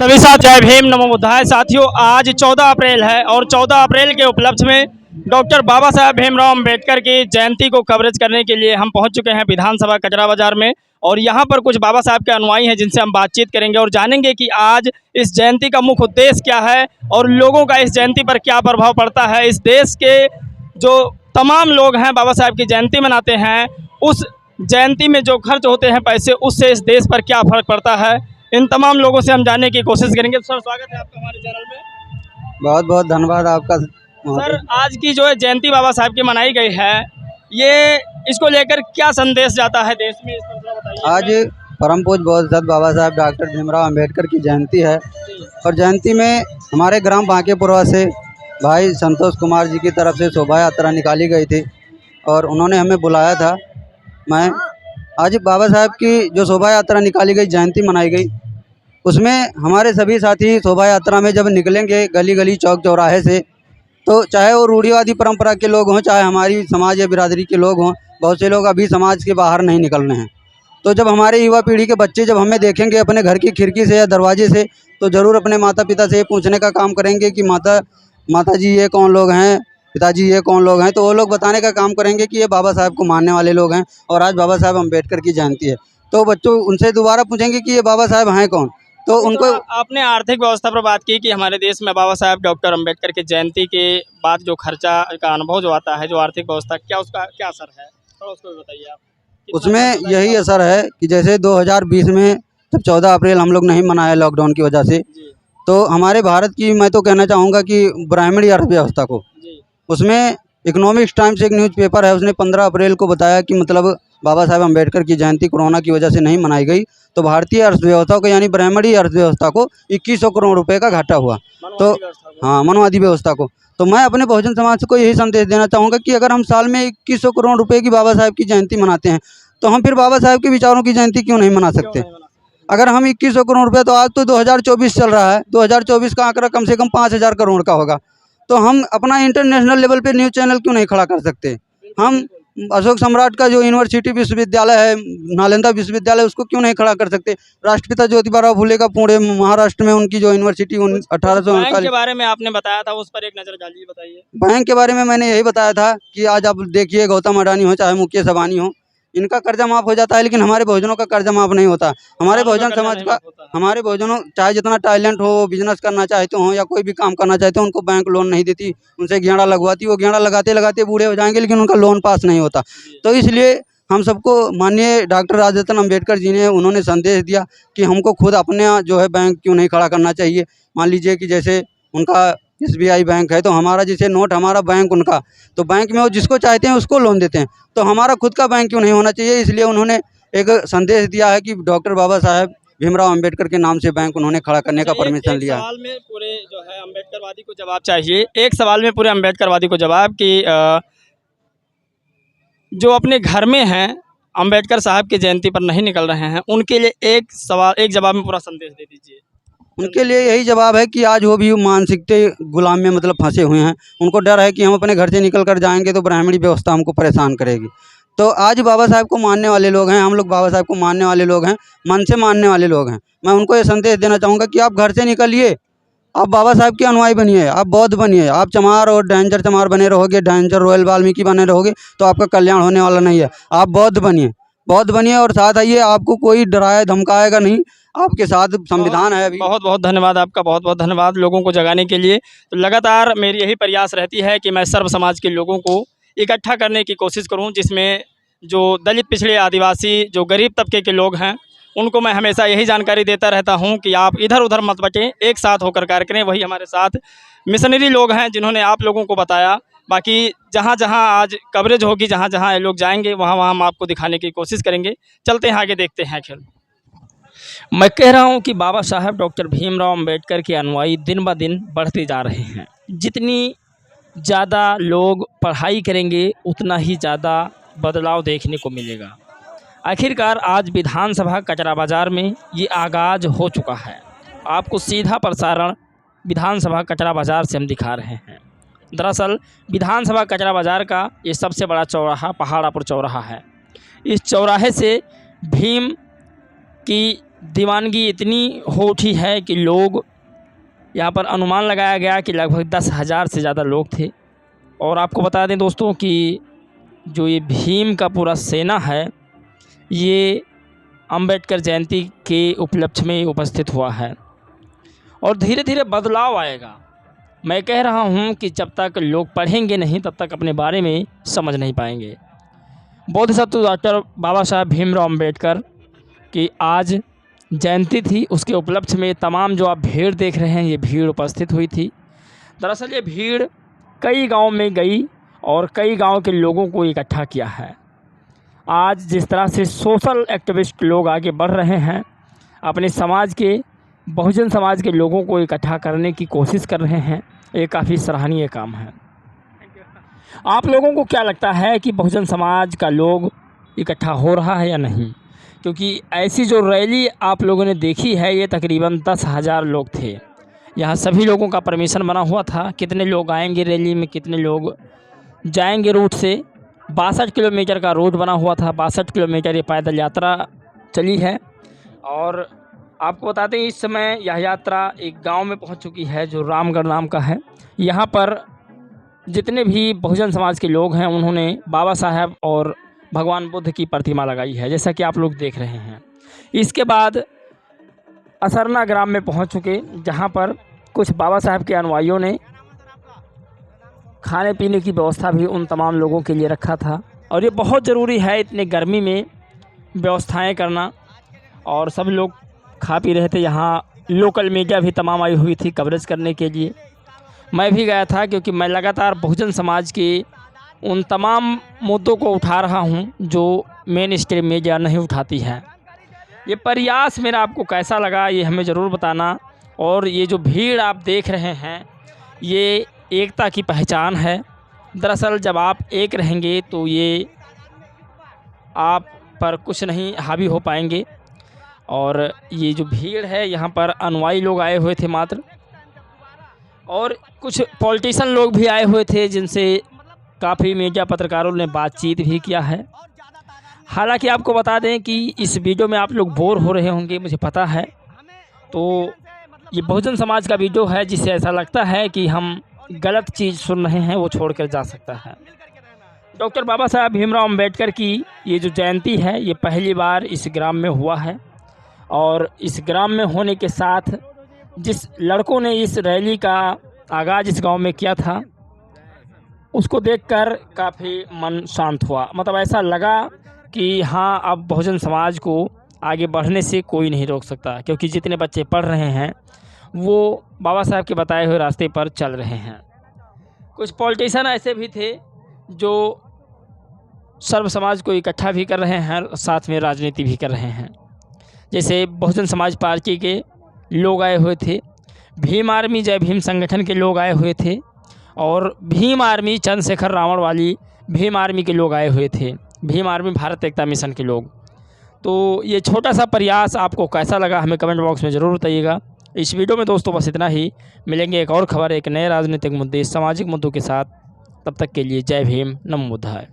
सभी साथ जय भीम नमो बुद्धाय। साथियों, आज 14 अप्रैल है और 14 अप्रैल के उपलक्ष्य में डॉक्टर बाबा साहब भीमराव अंबेडकर की जयंती को कवरेज करने के लिए हम पहुंच चुके हैं विधानसभा कचरा बाजार में। और यहां पर कुछ बाबा साहब के अनुयायी हैं जिनसे हम बातचीत करेंगे और जानेंगे कि आज इस जयंती का मुख्य उद्देश्य क्या है और लोगों का इस जयंती पर क्या प्रभाव पड़ता है। इस देश के जो तमाम लोग हैं बाबा साहब की जयंती मनाते हैं, उस जयंती में जो खर्च होते हैं पैसे, उससे इस देश पर क्या फर्क पड़ता है, इन तमाम लोगों से हम जानने की कोशिश करेंगे। सर, स्वागत है आपका हमारे चैनल में। बहुत बहुत धन्यवाद आपका। सर, आज की जो है जयंती बाबा साहब की मनाई गई है, ये इसको लेकर क्या संदेश जाता है देश में, इस पर थोड़ा बताइए। आज परम पूज्य बोधिसत्व बाबा साहब डॉक्टर भीमराव अंबेडकर की जयंती है और जयंती में हमारे ग्राम बांकेपुरवा से भाई संतोष कुमार जी की तरफ से शोभा यात्रा निकाली गई थी और उन्होंने हमें बुलाया था। मैं आज बाबा साहब की जो शोभा यात्रा निकाली गई, जयंती मनाई गई, उसमें हमारे सभी साथी शोभा यात्रा में जब निकलेंगे गली गली चौक चौराहे से, तो चाहे वो रूढ़िवादी परंपरा के लोग हों, चाहे हमारी समाज या बिरादरी के लोग हों, बहुत से लोग अभी समाज के बाहर नहीं निकल रहे हैं। तो जब हमारे युवा पीढ़ी के बच्चे जब हमें देखेंगे अपने घर की खिड़की से या दरवाजे से, तो ज़रूर अपने माता पिता से ये पूछने का काम करेंगे कि माता जी ये कौन लोग हैं, पिताजी ये कौन लोग हैं। तो वो लोग बताने का काम करेंगे कि ये बाबा साहब को मानने वाले लोग हैं और आज बाबा साहब अम्बेडकर की जयंती है। तो बच्चों उनसे दोबारा पूछेंगे कि ये बाबा साहब हैं कौन, तो उनको। आपने आर्थिक व्यवस्था पर बात की कि हमारे देश में बाबा साहब डॉक्टर अंबेडकर की जयंती के बाद जो खर्चा का अनुभव जो आता है, जो आर्थिक व्यवस्था, क्या उसका क्या असर है, थोड़ा उसको भी बताइए आप। उसमें यही असर है कि जैसे 2020 में जब 14 अप्रैल हम लोग नहीं मनाए लॉकडाउन की वजह से, तो हमारे भारत की, मैं तो कहना चाहूँगा कि ग्रामीण अर्थव्यवस्था को, उसमें इकोनॉमिक्स टाइम्स एक न्यूज़पेपर है, उसने 15 अप्रैल को बताया कि मतलब बाबा साहब अम्बेडकर की जयंती कोरोना की वजह से नहीं मनाई गई, तो भारतीय अर्थव्यवस्था को यानी ब्राह्मणी अर्थव्यवस्था को 2100 करोड़ रुपए का घाटा हुआ। तो हाँ, मनवादी व्यवस्था को। तो मैं अपने बहुजन समाज को यही संदेश देना चाहूँगा कि अगर हम साल में 2100 करोड़ रुपए की बाबा साहब की जयंती मनाते हैं, तो हम फिर बाबा साहब के विचारों की जयंती क्यों नहीं मना सकते। अगर हम 2100 करोड़ रुपये, तो आज तो 2024 चल रहा है, 2024 का आंकड़ा कम से कम 5000 करोड़ का होगा, तो हम अपना इंटरनेशनल लेवल पे न्यूज़ चैनल क्यों नहीं खड़ा कर सकते। हम अशोक सम्राट का जो यूनिवर्सिटी विश्वविद्यालय है, नालंदा विश्वविद्यालय, उसको क्यों नहीं खड़ा कर सकते। राष्ट्रपिता ज्योतिबा फुले का पुणे महाराष्ट्र में उनकी जो यूनिवर्सिटी 1849। बैंक के बारे में आपने बताया था, उस पर एक नज़र डालिए, बताइए। बैंक के बारे में मैंने यही बताया था कि आज आप देखिए, गौतम अडानी हो चाहे मुकेश अंबानी हो, इनका कर्जा माफ़ हो जाता है, लेकिन हमारे बहुजनों का कर्जा माफ़ नहीं होता। हमारे बहुजन समाज का, हमारे बहुजनों चाहे जितना टैलेंट हो, बिजनेस करना चाहते हो या कोई भी काम करना चाहते हो, उनको बैंक लोन नहीं देती, उनसे घेड़ा लगवाती, वो घेड़ा लगाते लगाते बूढ़े हो जाएंगे, लेकिन उनका लोन पास नहीं होता। तो इसलिए हम सबको माननीय डॉक्टर राजरत्न अम्बेडकर जी ने, उन्होंने संदेश दिया कि हमको खुद अपने जो है बैंक क्यों नहीं खड़ा करना चाहिए। मान लीजिए कि जैसे उनका SBI बैंक है, तो हमारा जैसे नोट, हमारा बैंक उनका, तो बैंक में वो जिसको चाहते हैं उसको लोन देते हैं, तो हमारा खुद का बैंक क्यों नहीं होना चाहिए। इसलिए उन्होंने एक संदेश दिया है कि डॉक्टर बाबा साहब भीमराव अंबेडकर के नाम से बैंक उन्होंने खड़ा करने का परमिशन लिया है। सवाल में पूरे जो है अम्बेडकरवादी को जवाब चाहिए, एक सवाल में पूरे अम्बेडकरवादी को जवाब कि जो अपने घर में हैं अम्बेडकर साहब की जयंती पर नहीं निकल रहे हैं, उनके लिए एक सवाल, एक जवाब में पूरा संदेश दे दीजिए। उनके लिए यही जवाब है कि आज वो भी मानसिकता गुलाम में मतलब फंसे हुए हैं। उनको डर है कि हम अपने घर से निकल कर जाएंगे तो ब्राह्मणी व्यवस्था हमको परेशान करेगी। तो आज बाबा साहब को मानने वाले लोग हैं, हम लोग बाबा साहब को मानने वाले लोग हैं, मन से मानने वाले लोग हैं। मैं उनको ये संदेश देना चाहूँगा कि आप घर से निकलिए, आप बाबा साहब के अनुयायी बनिए, आप बौद्ध बनिए। आप चमार और डेंजर चमार बने रहोगे, डेंजर रॉयल वाल्मीकि बने रहोगे, तो आपका कल्याण होने वाला नहीं है। आप बौद्ध बनिए, बौद्ध बनिए और साथ आइए, आपको कोई डराया धमकाएगा नहीं, आपके साथ संविधान है अभी। बहुत बहुत धन्यवाद आपका, बहुत बहुत धन्यवाद लोगों को जगाने के लिए। तो लगातार मेरी यही प्रयास रहती है कि मैं सर्व समाज के लोगों को इकट्ठा करने की कोशिश करूं, जिसमें जो दलित, पिछड़े, आदिवासी, जो गरीब तबके के लोग हैं, उनको मैं हमेशा यही जानकारी देता रहता हूं कि आप इधर उधर मत बटें, एक साथ होकर कार्य करें। वही हमारे साथ मिशनरी लोग हैं जिन्होंने आप लोगों को बताया। बाकी जहाँ जहाँ आज कवरेज होगी, जहाँ जहाँ ये लोग जाएंगे, वहाँ वहाँ हम आपको दिखाने की कोशिश करेंगे। चलते हैं आगे, देखते हैं खेल। मैं कह रहा हूं कि बाबा साहब डॉक्टर भीमराव अंबेडकर के अनुयायी दिन ब दिन बढ़ते जा रहे हैं। जितनी ज़्यादा लोग पढ़ाई करेंगे, उतना ही ज़्यादा बदलाव देखने को मिलेगा। आखिरकार आज विधानसभा कचरा बाज़ार में ये आगाज़ हो चुका है। आपको सीधा प्रसारण विधानसभा कचरा बाज़ार से हम दिखा रहे हैं। दरअसल विधानसभा कचरा बाज़ार का ये सबसे बड़ा चौराहा पहाड़ापुर चौराहा है। इस चौराहे से भीम की दीवानगी इतनी हो उठी है कि लोग यहाँ पर अनुमान लगाया गया कि लगभग 10,000 से ज़्यादा लोग थे। और आपको बता दें दोस्तों कि जो ये भीम का पूरा सेना है, ये अंबेडकर जयंती के उपलक्ष्य में उपस्थित हुआ है और धीरे धीरे बदलाव आएगा। मैं कह रहा हूँ कि जब तक लोग पढ़ेंगे नहीं तब तक अपने बारे में समझ नहीं पाएंगे। बोधिसत्व डॉक्टर बाबा साहब भीमराव अंबेडकर की आज जयंती थी, उसके उपलक्ष्य में तमाम जो आप भीड़ देख रहे हैं, ये भीड़ उपस्थित हुई थी। दरअसल ये भीड़ कई गांव में गई और कई गांव के लोगों को इकट्ठा किया है। आज जिस तरह से सोशल एक्टिविस्ट लोग आगे बढ़ रहे हैं, अपने समाज के, बहुजन समाज के लोगों को इकट्ठा करने की कोशिश कर रहे हैं, ये काफ़ी सराहनीय काम है। आप लोगों को क्या लगता है कि बहुजन समाज का लोग इकट्ठा हो रहा है या नहीं? क्योंकि ऐसी जो रैली आप लोगों ने देखी है, ये तकरीबन 10,000 लोग थे। यहाँ सभी लोगों का परमिशन बना हुआ था, कितने लोग आएंगे रैली में, कितने लोग जाएंगे रूट से। 62 किलोमीटर का रूट बना हुआ था, 62 किलोमीटर ये पैदल यात्रा चली है। और आपको बता दें इस समय यह यात्रा एक गांव में पहुंच चुकी है जो रामगढ़ नाम का है। यहाँ पर जितने भी बहुजन समाज के लोग हैं, उन्होंने बाबा साहब और भगवान बुद्ध की प्रतिमा लगाई है, जैसा कि आप लोग देख रहे हैं। इसके बाद असरना ग्राम में पहुंच चुके, जहां पर कुछ बाबा साहब के अनुयायियों ने खाने पीने की व्यवस्था भी उन तमाम लोगों के लिए रखा था। और ये बहुत ज़रूरी है इतने गर्मी में व्यवस्थाएं करना। और सब लोग खा पी रहे थे। यहाँ लोकल मीडिया भी तमाम आई हुई थी कवरेज करने के लिए। मैं भी गया था, क्योंकि मैं लगातार बहुजन समाज के उन तमाम मुद्दों को उठा रहा हूं जो मेन स्ट्रीम मीडिया नहीं उठाती है। ये प्रयास मेरा आपको कैसा लगा, ये हमें ज़रूर बताना। और ये जो भीड़ आप देख रहे हैं, ये एकता की पहचान है। दरअसल जब आप एक रहेंगे तो ये आप पर कुछ नहीं हावी हो पाएंगे। और ये जो भीड़ है, यहाँ पर अनुयायी लोग आए हुए थे मात्र, और कुछ पॉलिटिशियन लोग भी आए हुए थे जिनसे काफ़ी मीडिया पत्रकारों ने बातचीत भी किया है। हालांकि आपको बता दें कि इस वीडियो में आप लोग बोर हो रहे होंगे, मुझे पता है। तो ये बहुजन समाज का वीडियो है, जिससे ऐसा लगता है कि हम गलत चीज़ सुन रहे हैं, वो छोड़कर जा सकता है। डॉक्टर बाबा साहब भीमराव अंबेडकर की ये जो जयंती है, ये पहली बार इस ग्राम में हुआ है। और इस ग्राम में होने के साथ जिस लड़कों ने इस रैली का आगाज़ इस गांव में किया था, उसको देखकर काफ़ी मन शांत हुआ। मतलब ऐसा लगा कि हाँ, अब बहुजन समाज को आगे बढ़ने से कोई नहीं रोक सकता, क्योंकि जितने बच्चे पढ़ रहे हैं वो बाबा साहब के बताए हुए रास्ते पर चल रहे हैं। कुछ पॉलिटिशियन ऐसे भी थे जो सर्व समाज को इकट्ठा भी कर रहे हैं, साथ में राजनीति भी कर रहे हैं। जैसे बहुजन समाज पार्टी के लोग आए हुए थे, भीम आर्मी जय भीम संगठन के लोग आए हुए थे, और भीम आर्मी चंद्रशेखर रावण वाली भीम आर्मी के लोग आए हुए थे, भीम आर्मी भारत एकता मिशन के लोग। तो ये छोटा सा प्रयास आपको कैसा लगा, हमें कमेंट बॉक्स में ज़रूर बताइएगा। इस वीडियो में दोस्तों बस इतना ही। मिलेंगे एक और खबर, एक नए राजनीतिक मुद्दे, सामाजिक मुद्दों के साथ। तब तक के लिए जय भीम, नमो बुद्धाय।